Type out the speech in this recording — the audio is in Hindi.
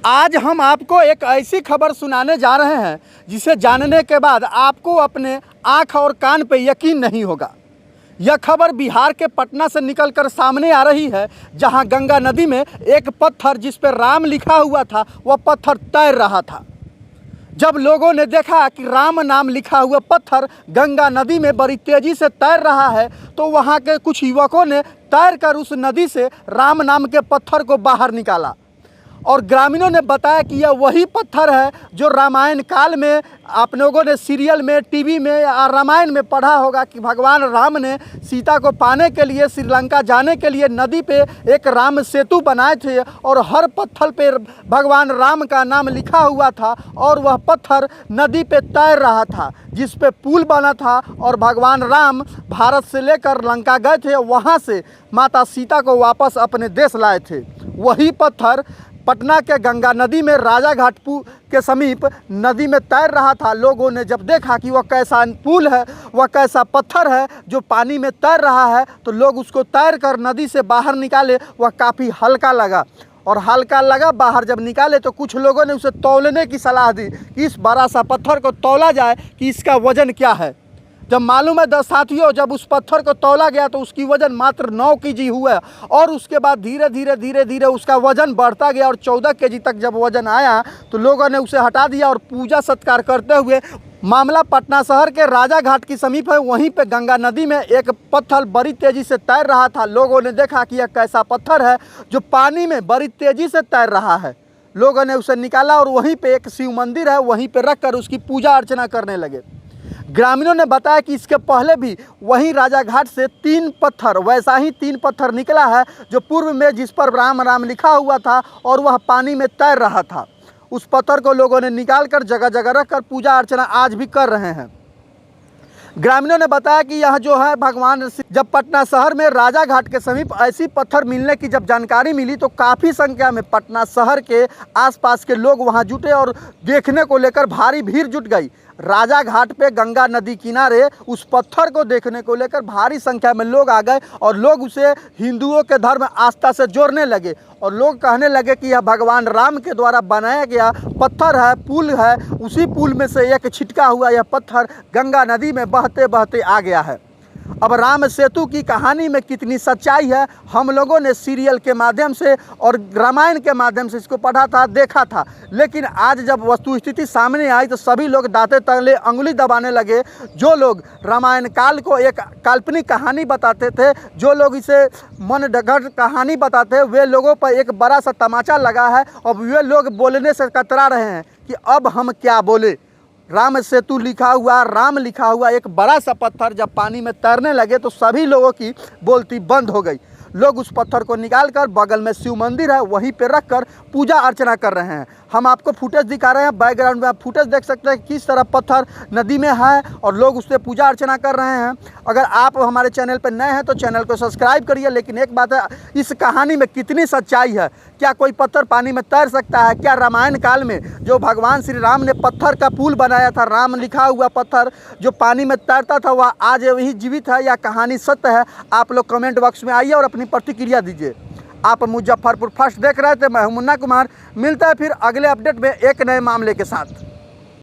आज हम आपको एक ऐसी खबर सुनाने जा रहे हैं जिसे जानने के बाद आपको अपने आँख और कान पे यकीन नहीं होगा। यह खबर बिहार के पटना से निकलकर सामने आ रही है, जहां गंगा नदी में एक पत्थर जिस पर राम लिखा हुआ था वह पत्थर तैर रहा था। जब लोगों ने देखा कि राम नाम लिखा हुआ पत्थर गंगा नदी में बड़ी तेज़ी से तैर रहा है, तो वहां के कुछ युवकों ने तैरकर उस नदी से राम नाम के पत्थर को बाहर निकाला। और ग्रामीणों ने बताया कि यह वही पत्थर है जो रामायण काल में आप लोगों ने सीरियल में, टीवी में या रामायण में पढ़ा होगा कि भगवान राम ने सीता को पाने के लिए श्रीलंका जाने के लिए नदी पे एक राम सेतु बनाए थे और हर पत्थर पे भगवान राम का नाम लिखा हुआ था और वह पत्थर नदी पे तैर रहा था, जिस पे पुल बना था और भगवान राम भारत से लेकर लंका गए थे, वहाँ से माता सीता को वापस अपने देश लाए थे। वही पत्थर पटना के गंगा नदी में राजा घाट के समीप नदी में तैर रहा था। लोगों ने जब देखा कि वह कैसा पुल है, वह कैसा पत्थर है जो पानी में तैर रहा है, तो लोग उसको तैर कर नदी से बाहर निकाले। वह काफ़ी हल्का लगा और हल्का लगा बाहर जब निकाले तो कुछ लोगों ने उसे तौलने की सलाह दी कि इस बड़ा सा पत्थर को तौला जाए कि इसका वज़न क्या है। जब मालूम है साथियों, जब उस पत्थर को तौला गया तो उसकी वज़न मात्र 9 केजी हुआ और उसके बाद धीरे धीरे उसका वज़न बढ़ता गया और 14 केजी तक जब वज़न आया तो लोगों ने उसे हटा दिया और पूजा सत्कार करते हुए। मामला पटना शहर के राजा घाट के समीप है। वहीं पे गंगा नदी में एक पत्थर बड़ी तेज़ी से तैर रहा था। लोगों ने देखा कि यह कैसा पत्थर है जो पानी में बड़ी तेज़ी से तैर रहा है। लोगों ने उसे निकाला और वहीं पे एक शिव मंदिर है, वहीं पे रखकर उसकी पूजा अर्चना करने लगे। ग्रामीणों ने बताया कि इसके पहले भी वहीं राजा घाट से 3 पत्थर, वैसा ही 3 पत्थर निकला है जो पूर्व में जिस पर राम राम लिखा हुआ था और वह पानी में तैर रहा था। उस पत्थर को लोगों ने निकालकर जगह जगह रखकर पूजा अर्चना आज भी कर रहे हैं। ग्रामीणों ने बताया कि यह जो है भगवान, जब पटना शहर में राजा घाट के समीप ऐसी पत्थर मिलने की जब जानकारी मिली तो काफ़ी संख्या में पटना शहर के आसपास के लोग वहां जुटे और देखने को लेकर भारी भीड़ जुट गई। राजा घाट पे गंगा नदी किनारे उस पत्थर को देखने को लेकर भारी संख्या में लोग आ गए और लोग उसे हिंदुओं के धर्म आस्था से जोड़ने लगे और लोग कहने लगे कि यह भगवान राम के द्वारा बनाया गया पत्थर है, पुल है। उसी पुल में से एक छिटका हुआ यह पत्थर गंगा नदी में बहते बहते आ गया है। अब राम सेतु की कहानी में कितनी सच्चाई है, हम लोगों ने सीरियल के माध्यम से और रामायण के माध्यम से इसको पढ़ा था, देखा था, लेकिन आज जब वस्तुस्थिति सामने आई तो सभी लोग दांते तले अंगुली दबाने लगे। जो लोग रामायण काल को एक काल्पनिक कहानी बताते थे, जो लोग इसे मन गढ़ंत कहानी बताते, वे लोगों पर एक बड़ा सा तमाचा लगा है और वे लोग बोलने से कतरा रहे हैं कि अब हम क्या बोले। राम सेतु लिखा हुआ, राम लिखा हुआ एक बड़ा सा पत्थर जब पानी में तैरने लगे तो सभी लोगों की बोलती बंद हो गई। लोग उस पत्थर को निकालकर बगल में शिव मंदिर है वहीं पे रखकर पूजा अर्चना कर रहे हैं। हम आपको फुटेज दिखा रहे हैं, बैकग्राउंड में आप फुटेज देख सकते हैं किस तरह पत्थर नदी में है और लोग उससे पूजा अर्चना कर रहे हैं। अगर आप हमारे चैनल पर नए हैं तो चैनल को सब्सक्राइब करिए। लेकिन एक बात है, इस कहानी में कितनी सच्चाई है? क्या कोई पत्थर पानी में तैर सकता है? क्या रामायण काल में जो भगवान श्री राम ने पत्थर का पुल बनाया था, राम लिखा हुआ पत्थर जो पानी में तैरता था, वह आज वही जीवित है या कहानी सत्य है? आप लोग कमेंट बॉक्स में आइए और अपनी प्रतिक्रिया दीजिए। आप मुजफ्फरपुर फर्स्ट देख रहे थे, मैं हूं मुन्ना कुमार। मिलता है फिर अगले अपडेट में एक नए मामले के साथ।